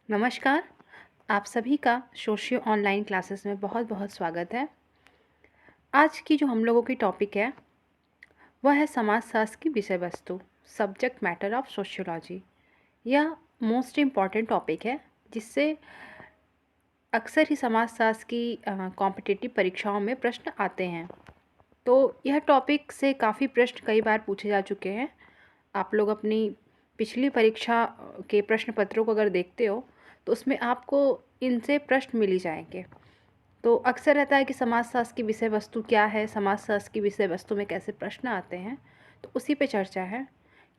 नमस्कार। आप सभी का सोशियो ऑनलाइन क्लासेस में बहुत बहुत स्वागत है। आज की जो हम लोगों की टॉपिक है वह है समाजशास्त्र की विषय वस्तु, सब्जेक्ट मैटर ऑफ सोशियोलॉजी। यह मोस्ट इम्पॉर्टेंट टॉपिक है जिससे अक्सर ही समाजशास्त्र की कॉम्पिटिटिव परीक्षाओं में प्रश्न आते हैं। तो यह टॉपिक से काफ़ी प्रश्न कई बार पूछे जा चुके हैं। आप लोग अपनी पिछली परीक्षा के प्रश्न पत्रों को अगर देखते हो तो उसमें आपको इनसे प्रश्न मिल ही जाएंगे। तो अक्सर रहता है कि समाजशास्त्र की विषय वस्तु क्या है, समाजशास्त्र की विषय वस्तु में कैसे प्रश्न आते हैं, तो उसी पे चर्चा है।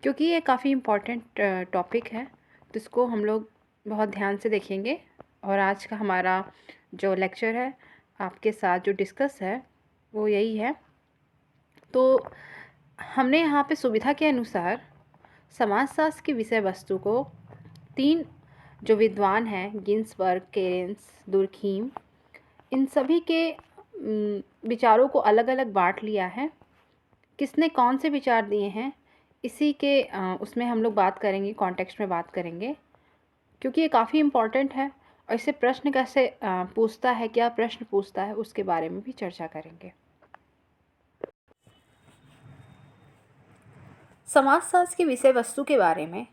क्योंकि ये काफ़ी इम्पॉर्टेंट टॉपिक है तो इसको हम लोग बहुत ध्यान से देखेंगे। और आज का हमारा जो लेक्चर है आपके साथ जो डिस्कस है वो यही है। तो हमने यहाँ पे सुविधा के अनुसार समाजशास्त्र की विषय वस्तु को 3 जो विद्वान हैं, गिन्सबर्ग, केरेन्स, दुर्खीम, इन सभी के विचारों को अलग अलग बांट लिया है। किसने कौन से विचार दिए हैं इसी के उसमें हम लोग बात करेंगे, कॉन्टेक्स्ट में बात करेंगे। क्योंकि ये काफ़ी इम्पॉर्टेंट है और इससे प्रश्न कैसे पूछता है, क्या प्रश्न पूछता है, उसके बारे में भी चर्चा करेंगे। समाजशास्त्र की विषय वस्तु के बारे में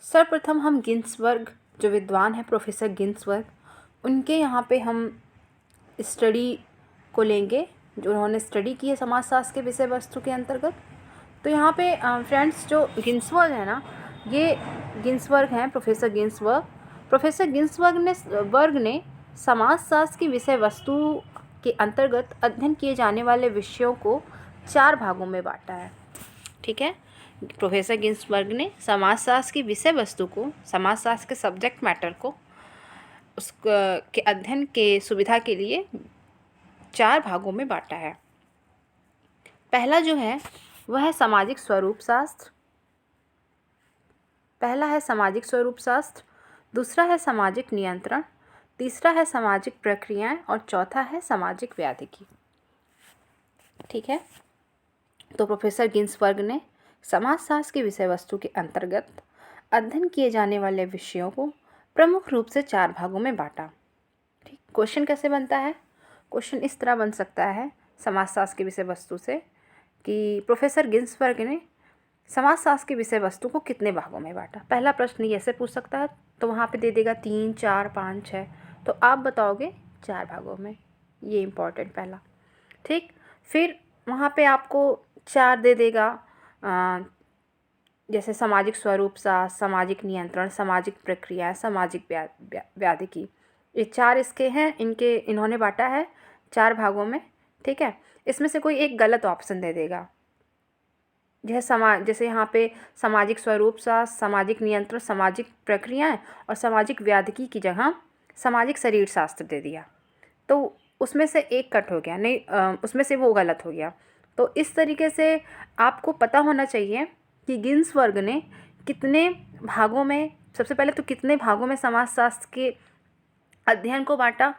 सर्वप्रथम हम गिन्सबर्ग जो विद्वान हैं, प्रोफेसर गिन्सबर्ग, उनके यहाँ पे हम स्टडी को लेंगे जो उन्होंने स्टडी की है समाजशास्त्र के विषय वस्तु के अंतर्गत। तो यहाँ पे फ्रेंड्स जो गिन्सबर्ग है ना, ये गिन्सबर्ग हैं, प्रोफेसर गिन्सबर्ग। प्रोफेसर गिन्सबर्ग ने समाजशास्त्र की विषय वस्तु के अंतर्गत अध्ययन किए जाने वाले विषयों को 4 भागों में बांटा है। ठीक है, प्रोफेसर गिन्सबर्ग ने समाजशास्त्र की विषय वस्तु को, समाजशास्त्र के सब्जेक्ट मैटर को उस के अध्ययन के सुविधा के लिए 4 भागों में बांटा है। पहला जो है वह है सामाजिक स्वरूप शास्त्र। पहला है सामाजिक स्वरूप शास्त्र, दूसरा है सामाजिक नियंत्रण, तीसरा है सामाजिक प्रक्रियाएं और चौथा है सामाजिक व्याधिकी। ठीक है, तो प्रोफेसर गिन्सबर्ग ने समाजशास्त्र की विषय वस्तु के अंतर्गत अध्ययन किए जाने वाले विषयों को प्रमुख रूप से 4 भागों में बांटा। ठीक, क्वेश्चन कैसे बनता है? क्वेश्चन इस तरह बन सकता है समाजशास्त्र की विषय वस्तु से कि प्रोफेसर गिन्सबर्ग ने समाजशास्त्र की विषय वस्तु को कितने भागों में बांटा। पहला प्रश्न ये ऐसे पूछ सकता है, तो वहाँ पे दे देगा 3, 4, 5, 6, तो आप बताओगे 4 भागों में। ये इम्पॉर्टेंट पहला। ठीक, फिर वहाँ पे आपको 4 दे देगा, जैसे सामाजिक स्वरूप शास्त्र, सामाजिक नियंत्रण, सामाजिक प्रक्रिया, सामाजिक व्याधिकी। ये 4 इसके हैं, इन्होंने बांटा है 4 भागों में। ठीक है, इसमें से कोई एक गलत ऑप्शन दे देगा। जैसे यहाँ पे सामाजिक स्वरूप शास्त्र, सामाजिक नियंत्रण, सामाजिक प्रक्रियाएं और सामाजिक व्याधिकी की जगह सामाजिक शरीर शास्त्र दे दिया, तो उसमें से एक कट हो गया, नहीं उसमें से वो गलत हो गया। तो इस तरीके से आपको पता होना चाहिए कि गिन्सबर्ग ने कितने भागों में, सबसे पहले तो कितने भागों में समाजशास्त्र के अध्ययन को बांटा,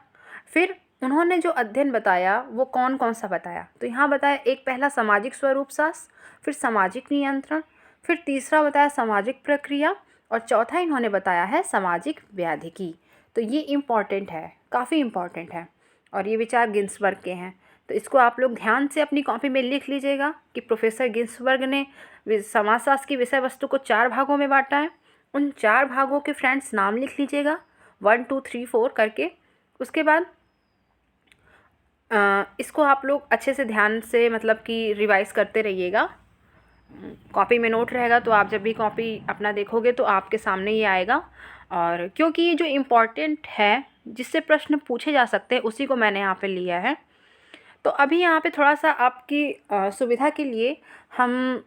फिर उन्होंने जो अध्ययन बताया वो कौन कौन सा बताया। तो यहाँ बताया, एक पहला सामाजिक स्वरूप शास्त्र, फिर सामाजिक नियंत्रण, फिर तीसरा बताया सामाजिक प्रक्रिया और चौथा इन्होंने बताया है सामाजिक व्याधिकी। तो ये इम्पॉर्टेंट है, काफ़ी इम्पॉर्टेंट है और ये विचार गिन्सबर्ग के हैं। तो इसको आप लोग ध्यान से अपनी कॉपी में लिख लीजिएगा कि प्रोफेसर गिन्सबर्ग ने समाजशास्त्र की विषय वस्तु को 4 भागों में बांटा है। उन 4 भागों के फ्रेंड्स नाम लिख लीजिएगा 1, 2, 3, 4 करके। उसके बाद इसको आप लोग अच्छे से ध्यान से मतलब कि रिवाइज़ करते रहिएगा। कॉपी में नोट रहेगा तो आप जब भी कॉपी अपना देखोगे तो आपके सामने ही आएगा। और क्योंकि ये जो इम्पॉर्टेंट है, जिससे प्रश्न पूछे जा सकते हैं, उसी को मैंने यहाँ पे लिया है। तो अभी यहाँ पे थोड़ा सा आपकी सुविधा के लिए हम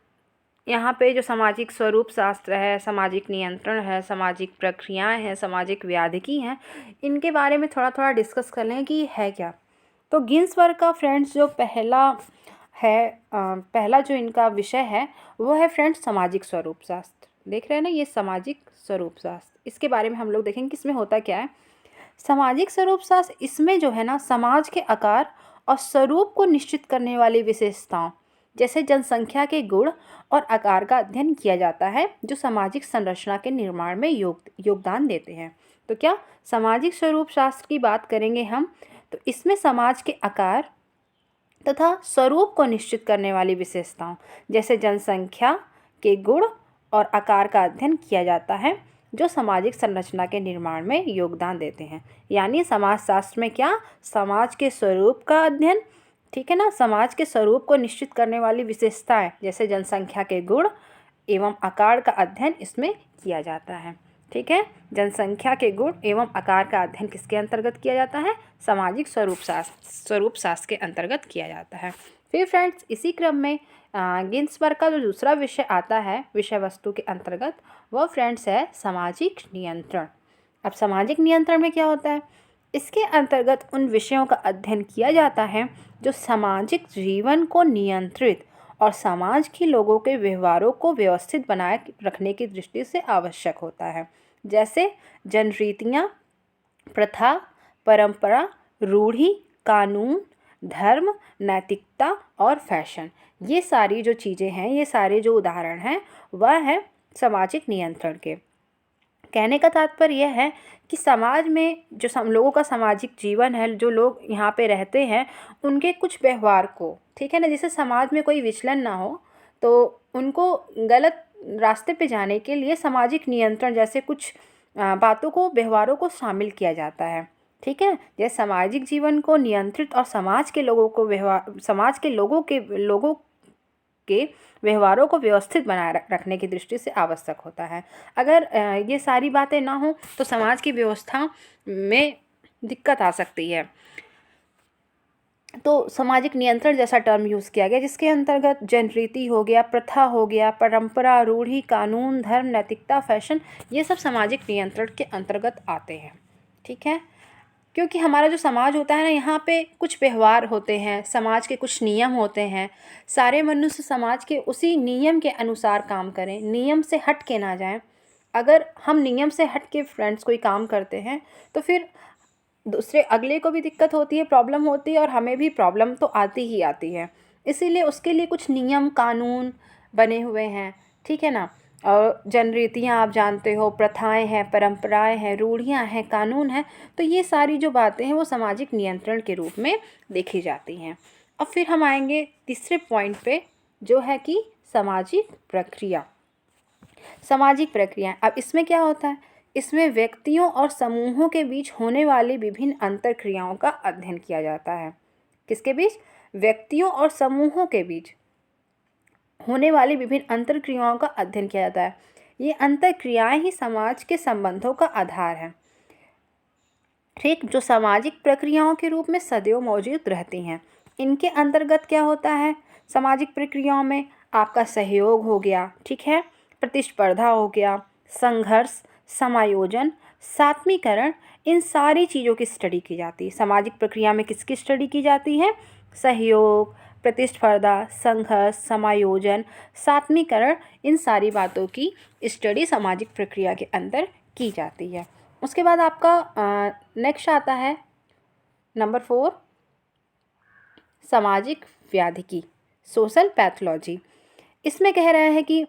यहाँ पे जो सामाजिक स्वरूप शास्त्र है, सामाजिक नियंत्रण है, सामाजिक प्रक्रियाएं हैं, सामाजिक व्याधिकी हैं, इनके बारे में थोड़ा थोड़ा डिस्कस कर लें कि ये है क्या। तो गिन्सबर्ग का फ्रेंड्स जो पहला जो इनका विषय है वो है फ्रेंड्स सामाजिक स्वरूप शास्त्र। देख रहे हैं ना, ये सामाजिक स्वरूप शास्त्र, इसके बारे में हम लोग देखेंगे कि इसमें होता क्या है। सामाजिक स्वरूप शास्त्र, इसमें जो है ना समाज के आकार और स्वरूप को निश्चित करने वाली विशेषताओं जैसे जनसंख्या के गुण और आकार का अध्ययन किया जाता है जो सामाजिक संरचना के निर्माण में योगदान देते हैं। तो क्या सामाजिक स्वरूप शास्त्र की बात करेंगे हम, तो इसमें समाज के आकार तथा स्वरूप को निश्चित करने वाली विशेषताओं जैसे जनसंख्या के गुण और आकार का अध्ययन किया जाता है, जो सामाजिक संरचना के निर्माण में योगदान देते हैं। यानी समाजशास्त्र में क्या, समाज के स्वरूप का अध्ययन, ठीक है ना, समाज के स्वरूप को निश्चित करने वाली विशेषताएं जैसे जनसंख्या के गुण एवं आकार का अध्ययन इसमें किया जाता है। ठीक है, जनसंख्या के गुण एवं आकार का अध्ययन किसके अंतर्गत किया जाता है, सामाजिक स्वरूप शास्त्र के अंतर्गत किया जाता है। फिर फ्रेंड्स, इसी क्रम में गिन्सबर्ग का जो दूसरा विषय आता है विषय वस्तु के अंतर्गत, वह फ्रेंड्स है सामाजिक नियंत्रण। अब सामाजिक नियंत्रण में क्या होता है, इसके अंतर्गत उन विषयों का अध्ययन किया जाता है जो सामाजिक जीवन को नियंत्रित और समाज के लोगों के व्यवहारों को व्यवस्थित बनाए रखने की दृष्टि से आवश्यक होता है, जैसे जनरीतियाँ, प्रथा, परंपरा, रूढ़ि, कानून, धर्म, नैतिकता और फैशन। ये सारी जो चीज़ें हैं, ये सारे जो उदाहरण हैं, वह है सामाजिक नियंत्रण के। कहने का तात्पर्य यह है कि समाज में जो लोगों का सामाजिक जीवन है, जो लोग यहाँ पे रहते हैं, उनके कुछ व्यवहार को, ठीक है ना, जैसे समाज में कोई विचलन ना हो, तो उनको गलत रास्ते पे जाने के लिए सामाजिक नियंत्रण जैसे कुछ बातों को, व्यवहारों को शामिल किया जाता है। ठीक है, जैसे सामाजिक जीवन को नियंत्रित और समाज के लोगों के व्यवहारों को व्यवस्थित बनाए रखने की दृष्टि से आवश्यक होता है। अगर ये सारी बातें ना हो तो समाज की व्यवस्था में दिक्कत आ सकती है। तो सामाजिक नियंत्रण जैसा टर्म यूज़ किया गया, जिसके अंतर्गत जनरीति हो गया, प्रथा हो गया, परंपरा, रूढ़ि, कानून, धर्म, नैतिकता, फैशन, ये सब सामाजिक नियंत्रण के अंतर्गत आते हैं। ठीक है, क्योंकि हमारा जो समाज होता है ना, यहाँ पे कुछ व्यवहार होते हैं, समाज के कुछ नियम होते हैं, सारे मनुष्य समाज के उसी नियम के अनुसार काम करें, नियम से हट के ना जाएं। अगर हम नियम से हट के फ्रेंड्स कोई काम करते हैं तो फिर दूसरे अगले को भी दिक्कत होती है, प्रॉब्लम होती है, और हमें भी प्रॉब्लम तो आती ही आती है। इसीलिए उसके लिए कुछ नियम कानून बने हुए हैं। ठीक है ना, और जनरीतियाँ आप जानते हो, प्रथाएं हैं, परंपराएं हैं, रूढ़ियाँ हैं, कानून हैं, तो ये सारी जो बातें हैं वो सामाजिक नियंत्रण के रूप में देखी जाती हैं। अब फिर हम आएंगे तीसरे पॉइंट पे, जो है कि सामाजिक प्रक्रिया। सामाजिक प्रक्रियाएं, अब इसमें क्या होता है, इसमें व्यक्तियों और समूहों के बीच होने वाली विभिन्न अंतरक्रियाओं का अध्ययन किया जाता है। किसके बीच, व्यक्तियों और समूहों के बीच होने वाली विभिन्न अंतरक्रियाओं का अध्ययन किया जाता है। ये अंतरक्रियाएं ही समाज के संबंधों का आधार है। ठीक, जो सामाजिक प्रक्रियाओं के रूप में सदैव मौजूद रहती हैं। इनके अंतर्गत क्या होता है, सामाजिक प्रक्रियाओं में आपका सहयोग हो गया, ठीक है, प्रतिस्पर्धा हो गया, संघर्ष, समायोजन, सात्मीकरण, इन सारी चीज़ों की स्टडी की जाती है। सामाजिक प्रक्रिया में किसकी स्टडी की जाती है, सहयोग, प्रतिस्पर्धा, संघर्ष, समायोजन, सात्मीकरण, इन सारी बातों की स्टडी सामाजिक प्रक्रिया के अंदर की जाती है। उसके बाद आपका नेक्स्ट आता है नंबर 4, सामाजिक व्याधिकी, सोशल पैथोलॉजी। इसमें कह रहे हैं कि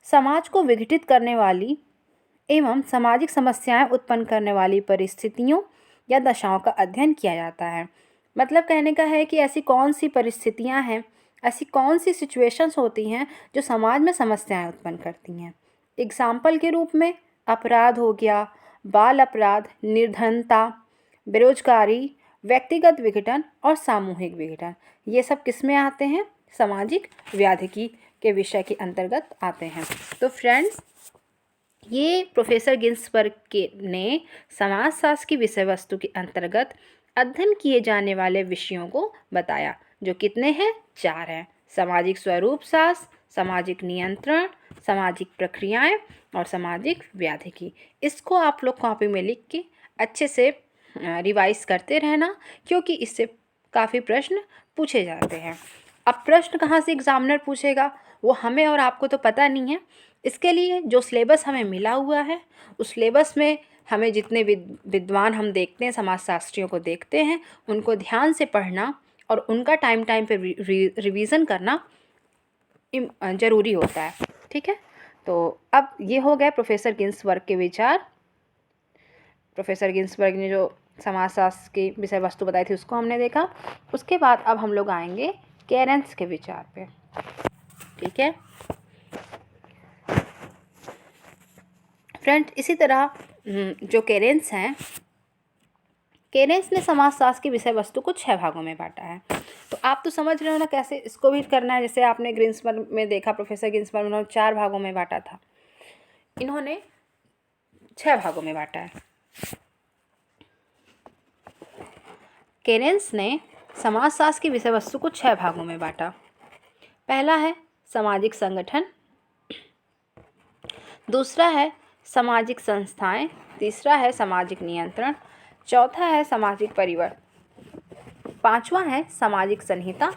समाज को विघटित करने वाली एवं सामाजिक समस्याएं उत्पन्न करने वाली परिस्थितियों या दशाओं का अध्ययन किया जाता है। मतलब कहने का है कि ऐसी कौन सी परिस्थितियां हैं, ऐसी कौन सी सिचुएशंस होती हैं जो समाज में समस्याएं उत्पन्न करती हैं। एग्जाम्पल के रूप में अपराध हो गया, बाल अपराध, निर्धनता, बेरोजगारी, व्यक्तिगत विघटन और सामूहिक विघटन, ये सब किस में आते हैं, सामाजिक व्याधिकी के विषय के अंतर्गत आते हैं। तो फ्रेंड्स, ये प्रोफेसर गिन्सबर्ग ने समाजशास्त्र की विषय वस्तु के अंतर्गत अध्ययन किए जाने वाले विषयों को बताया, जो कितने हैं, 4 हैं। सामाजिक स्वरूप शास्त्र, सामाजिक नियंत्रण, सामाजिक प्रक्रियाएं और सामाजिक व्याधिकी। इसको आप लोग कॉपी में लिख के अच्छे से रिवाइज करते रहना, क्योंकि इससे काफ़ी प्रश्न पूछे जाते हैं। अब प्रश्न कहाँ से एग्जामिनर पूछेगा वो हमें और आपको तो पता नहीं है। इसके लिए जो सिलेबस हमें मिला हुआ है, उस सिलेबस में हमें जितने विद्वान हम देखते हैं, समाजशास्त्रियों को देखते हैं, उनको ध्यान से पढ़ना और उनका टाइम पे रिवीजन करना ज़रूरी होता है। ठीक है, तो अब ये हो गए प्रोफेसर गिन्सबर्ग के विचार। प्रोफेसर गिन्सबर्ग ने जो समाजशास्त्र की विषय वस्तु बताई थी उसको हमने देखा। उसके बाद अब हम लोग आएंगे केरेन्स के विचार पे। ठीक है फ्रेंड, इसी तरह जो केरेन्स हैं, केरेन्स ने समाजशास्त्र की विषय वस्तु को 6 भागों में बांटा है। तो आप तो समझ रहे हो ना कैसे इसको भी करना है। जैसे आपने गिन्सबर्ग में देखा, प्रोफेसर गिन्सबर्ग उन्होंने 4 भागों में बांटा था, इन्होंने 6 भागों में बांटा है। केरेन्स ने समाजशास्त्र की विषय वस्तु को 6 भागों में बांटा। पहला है सामाजिक संगठन, दूसरा है सामाजिक संस्थाएं, तीसरा है सामाजिक नियंत्रण, चौथा है सामाजिक परिवर्तन, पांचवा है सामाजिक संहिता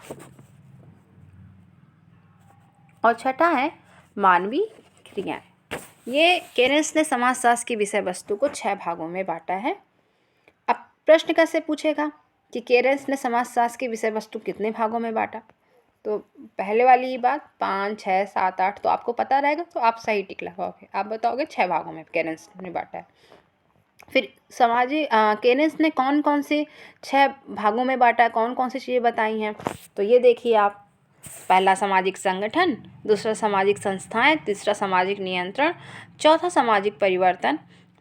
और छठा है मानवीय क्रियाएं। ये केरेन्स ने समाजशास्त्र की विषय वस्तु को 6 भागों में बांटा है। अब प्रश्न कैसे पूछेगा कि केरेन्स ने समाजशास्त्र की विषय वस्तु कितने भागों में बांटा? तो पहले वाली बात 5, 6, 7, 8 तो आपको पता रहेगा, तो आप सही टिक लगाओगे। आप बताओगे 6 भागों में केरेन्स ने बांटा है। फिर केरेन्स ने कौन कौन से 6 भागों में बांटा, कौन कौन सी चीज़ें बताई हैं? तो ये देखिए आप, पहला सामाजिक संगठन, दूसरा सामाजिक संस्थाएं, तीसरा सामाजिक नियंत्रण, चौथा सामाजिक परिवर्तन,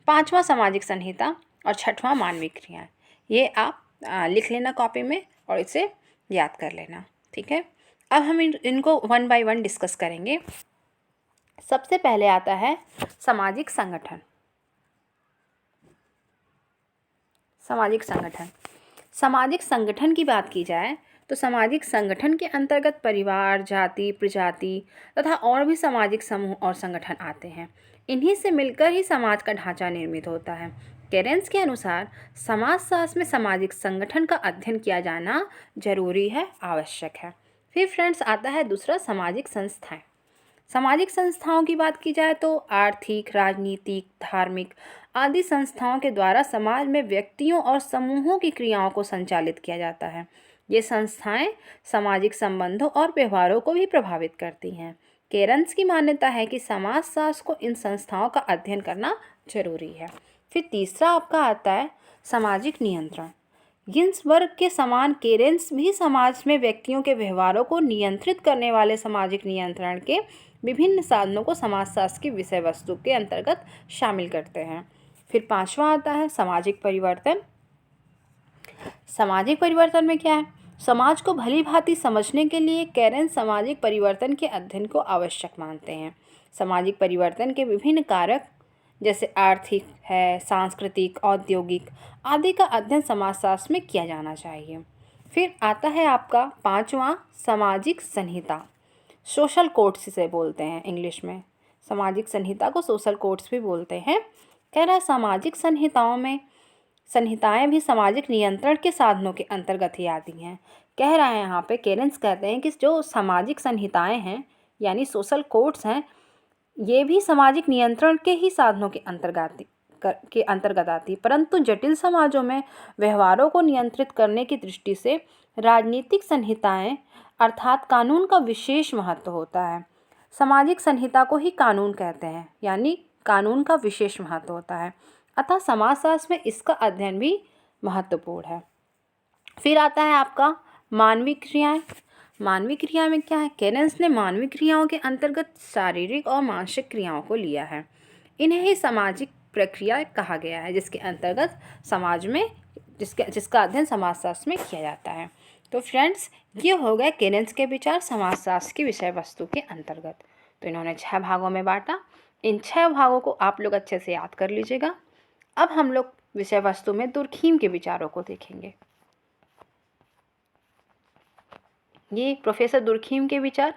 पांचवा सामाजिक संहिता और छठवां मानवीय क्रियाएं। ये आप लिख लेना कॉपी में और इसे याद कर लेना। ठीक है, अब हम इनको 1 बाय 1 डिस्कस करेंगे। सबसे पहले आता है सामाजिक संगठन। सामाजिक संगठन, सामाजिक संगठन की बात की जाए तो सामाजिक संगठन के अंतर्गत परिवार, जाति, प्रजाति तथा और भी सामाजिक समूह और संगठन आते हैं। इन्हीं से मिलकर ही समाज का ढांचा निर्मित होता है। केरेन्स के अनुसार समाजशास्त्र में सामाजिक संगठन का अध्ययन किया जाना जरूरी है, आवश्यक है। फिर फ्रेंड्स आता है दूसरा सामाजिक संस्थाएं। सामाजिक संस्थाओं की बात की जाए तो आर्थिक, राजनीतिक, धार्मिक आदि संस्थाओं के द्वारा समाज में व्यक्तियों और समूहों की क्रियाओं को संचालित किया जाता है। ये संस्थाएं सामाजिक संबंधों और व्यवहारों को भी प्रभावित करती हैं। केरेन्स की मान्यता है कि समाजशास्त्र को इन संस्थाओं का अध्ययन करना जरूरी है। फिर तीसरा आपका आता है सामाजिक नियंत्रण। गिन्सबर्ग के समान केरेन्स भी समाज में व्यक्तियों के व्यवहारों को नियंत्रित करने वाले सामाजिक नियंत्रण के विभिन्न साधनों को समाजशास्त्र की विषय वस्तु के अंतर्गत शामिल करते हैं। फिर पांचवा आता है सामाजिक परिवर्तन। सामाजिक परिवर्तन में क्या है? समाज को भली भांति समझने के लिए केरेन्स सामाजिक परिवर्तन के अध्ययन को आवश्यक मानते हैं। सामाजिक परिवर्तन के विभिन्न कारक जैसे आर्थिक है, सांस्कृतिक, औद्योगिक आदि का अध्ययन समाजशास्त्र में किया जाना चाहिए। फिर आता है आपका पांचवा सामाजिक संहिता। सोशल कोड्स इसे बोलते हैं इंग्लिश में। सामाजिक संहिता को सोशल कोड्स भी बोलते हैं। कह रहा है सामाजिक संहिताएं भी सामाजिक नियंत्रण के साधनों के अंतर्गत ही आती हैं। कह रहा है यहाँ पे केरेन्स कहते हैं कि जो सामाजिक संहिताएं हैं यानी सोशल कोड्स हैं, ये भी सामाजिक नियंत्रण के ही साधनों के अंतर्गत आती, परंतु जटिल समाजों में व्यवहारों को नियंत्रित करने की दृष्टि से राजनीतिक संहिताएं अर्थात कानून का विशेष महत्व होता है। सामाजिक संहिता को ही कानून कहते हैं, यानी कानून का विशेष महत्व होता है, अतः समाजशास्त्र में इसका अध्ययन भी महत्वपूर्ण है। फिर आता है आपका मानवीय क्रियाएं। मानवीय क्रिया में क्या है? केरेन्स ने मानवीय क्रियाओं के अंतर्गत शारीरिक और मानसिक क्रियाओं को लिया है। इन्हें ही सामाजिक प्रक्रिया कहा गया है, जिसके अंतर्गत समाज में जिसका अध्ययन समाजशास्त्र में किया जाता है। तो फ्रेंड्स, ये हो गए केरेन्स के विचार समाजशास्त्र की विषय वस्तु के अंतर्गत। तो इन्होंने 6 भागों में बांटा। इन 6 भागों को आप लोग अच्छे से याद कर लीजिएगा। अब हम लोग विषय वस्तु में दुर्खीम के विचारों को देखेंगे। ये प्रोफेसर दुर्खीम के विचार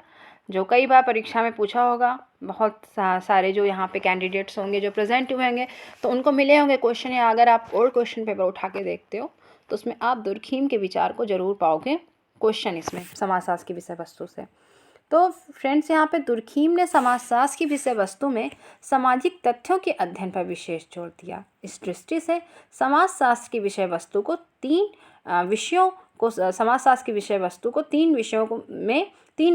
जो कई बार परीक्षा में पूछा होगा, बहुत सारे जो यहाँ पे कैंडिडेट्स होंगे जो प्रेजेंट हुए होंगे तो उनको मिले होंगे क्वेश्चन, या अगर आप ओल्ड क्वेश्चन पेपर उठा के देखते हो तो उसमें आप दुर्खीम के विचार को जरूर पाओगे क्वेश्चन इसमें समाजशास्त्र की विषय वस्तु से। तो फ्रेंड्स, यहाँ पे दुर्खीम ने समाजशास्त्र की विषय वस्तु में सामाजिक तथ्यों के अध्ययन पर विशेष जोर दिया। इस दृष्टि से समाजशास्त्र की विषय वस्तु को समाजशास्त्र की विषय वस्तु को 3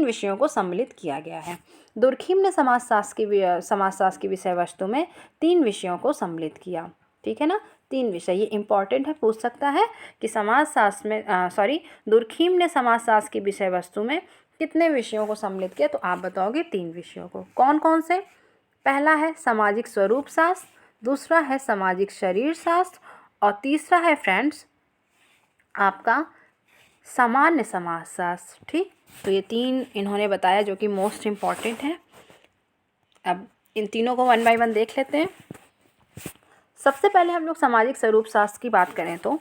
विषयों को सम्मिलित किया गया है। दुर्खीम ने समाजशास्त्र की विषय वस्तु में 3 विषयों को सम्मिलित किया। ठीक है ना? 3 विषय। ये इम्पॉर्टेंट है, पूछ सकता है कि समाजशास्त्र में दुर्खीम ने समाजशास्त्र की विषय वस्तु में कितने विषयों को सम्मिलित किया, तो आप बताओगे 3 विषयों को। कौन कौन से? पहला है सामाजिक स्वरूप शास्त्र, दूसरा है सामाजिक शरीर शास्त्र और तीसरा है फ्रेंड्स आपका सामान्य समाजशास्त्र। ठीक, तो ये 3 इन्होंने बताया जो कि मोस्ट इम्पॉर्टेंट है। अब इन तीनों को 1 बाय 1 देख लेते हैं। सबसे पहले हम लोग सामाजिक स्वरूप शास्त्र की बात करें तो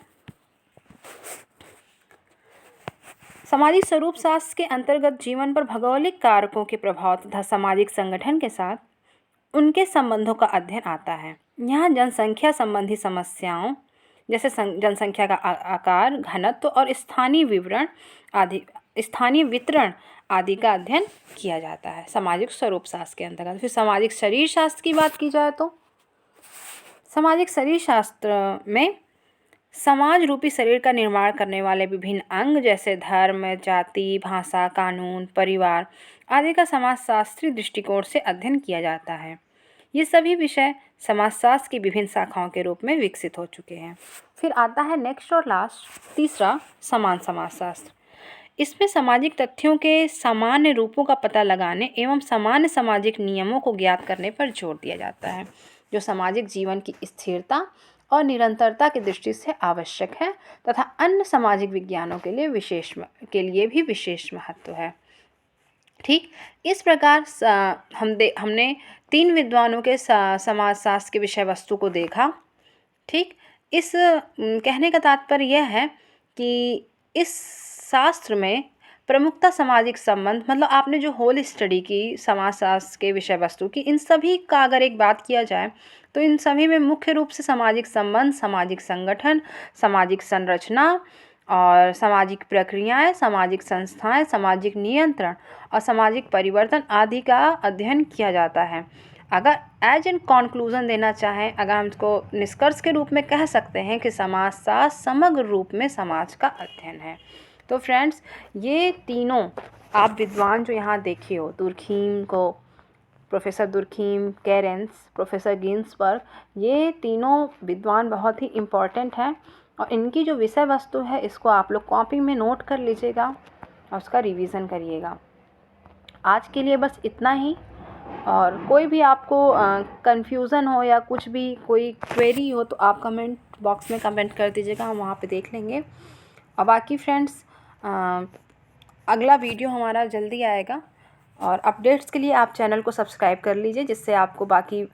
सामाजिक स्वरूप शास्त्र के अंतर्गत जीवन पर भौगोलिक कारकों के प्रभाव तथा सामाजिक संगठन के साथ उनके संबंधों का अध्ययन आता है। यहाँ जनसंख्या संबंधी समस्याओं जैसे जनसंख्या का आकार, घनत्व और स्थानीय वितरण आदि का अध्ययन किया जाता है सामाजिक स्वरूप शास्त्र के अंतर्गत। फिर सामाजिक शरीर शास्त्र की बात की जाए तो सामाजिक शरीर शास्त्र में समाज रूपी शरीर का निर्माण करने वाले विभिन्न अंग जैसे धर्म, जाति, भाषा, कानून, परिवार आदि का समाजशास्त्रीय दृष्टिकोण से अध्ययन किया जाता है। ये सभी विषय समाजशास्त्र की विभिन्न शाखाओं के रूप में विकसित हो चुके हैं। फिर आता है नेक्स्ट और लास्ट तीसरा समान समाजशास्त्र। इसमें सामाजिक तथ्यों के सामान्य रूपों का पता लगाने एवं सामान्य सामाजिक नियमों को ज्ञात करने पर जोर दिया जाता है, जो सामाजिक जीवन की स्थिरता और निरंतरता की दृष्टि से आवश्यक है तथा अन्य सामाजिक विज्ञानों के लिए भी विशेष महत्व है। ठीक, इस प्रकार हमने 3 विद्वानों के समाजशास्त्र के विषय वस्तु को देखा। ठीक, इस कहने का तात्पर्य यह है कि इस शास्त्र में प्रमुखता सामाजिक संबंध, मतलब आपने जो होल स्टडी की समाजशास्त्र के विषय वस्तु की, इन सभी का अगर एक बात किया जाए तो इन सभी में मुख्य रूप से सामाजिक संबंध, सामाजिक संगठन, सामाजिक संरचना और सामाजिक प्रक्रियाएं, सामाजिक संस्थाएं, सामाजिक नियंत्रण और सामाजिक परिवर्तन आदि का अध्ययन किया जाता है। अगर एज एन कॉन्क्लूज़न देना चाहें, अगर हम इसको निष्कर्ष के रूप में कह सकते हैं कि समाजशास्त्र समग्र रूप में समाज का अध्ययन है। तो फ्रेंड्स, ये तीनों आप विद्वान जो यहाँ देखे हो, दुर्खीम को, प्रोफेसर दुर्खीम, कैरेंस, प्रोफेसर गिन्सबर्ग, ये तीनों विद्वान बहुत ही इम्पॉर्टेंट हैं और इनकी जो विषय वस्तु है इसको आप लोग कॉपी में नोट कर लीजिएगा और उसका रिवीजन करिएगा। आज के लिए बस इतना ही, और कोई भी आपको कन्फ्यूज़न हो या कुछ भी कोई क्वेरी हो तो आप कमेंट बॉक्स में कमेंट कर दीजिएगा, हम वहाँ पे देख लेंगे। और बाकी फ्रेंड्स, अगला वीडियो हमारा जल्दी आएगा और अपडेट्स के लिए आप चैनल को सब्सक्राइब कर लीजिए, जिससे आपको बाकी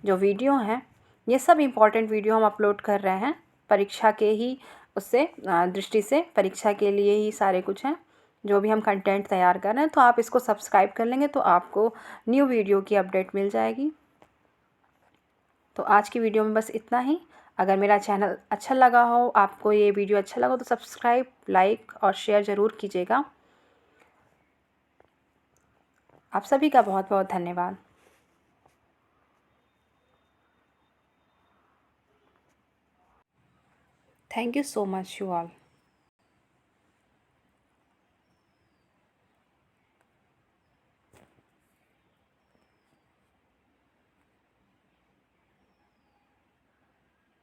जो वीडियो हैं, ये सब इम्पॉर्टेंट वीडियो हम अपलोड कर रहे हैं परीक्षा के ही उससे दृष्टि से, परीक्षा के लिए ही सारे कुछ हैं जो भी हम कंटेंट तैयार कर रहे हैं। तो आप इसको सब्सक्राइब कर लेंगे तो आपको न्यू वीडियो की अपडेट मिल जाएगी। तो आज की वीडियो में बस इतना ही। अगर मेरा चैनल अच्छा लगा हो, आपको ये वीडियो अच्छा लगा तो सब्सक्राइब, लाइक और शेयर ज़रूर कीजिएगा। आप सभी का बहुत बहुत धन्यवाद। Thank you so much you all.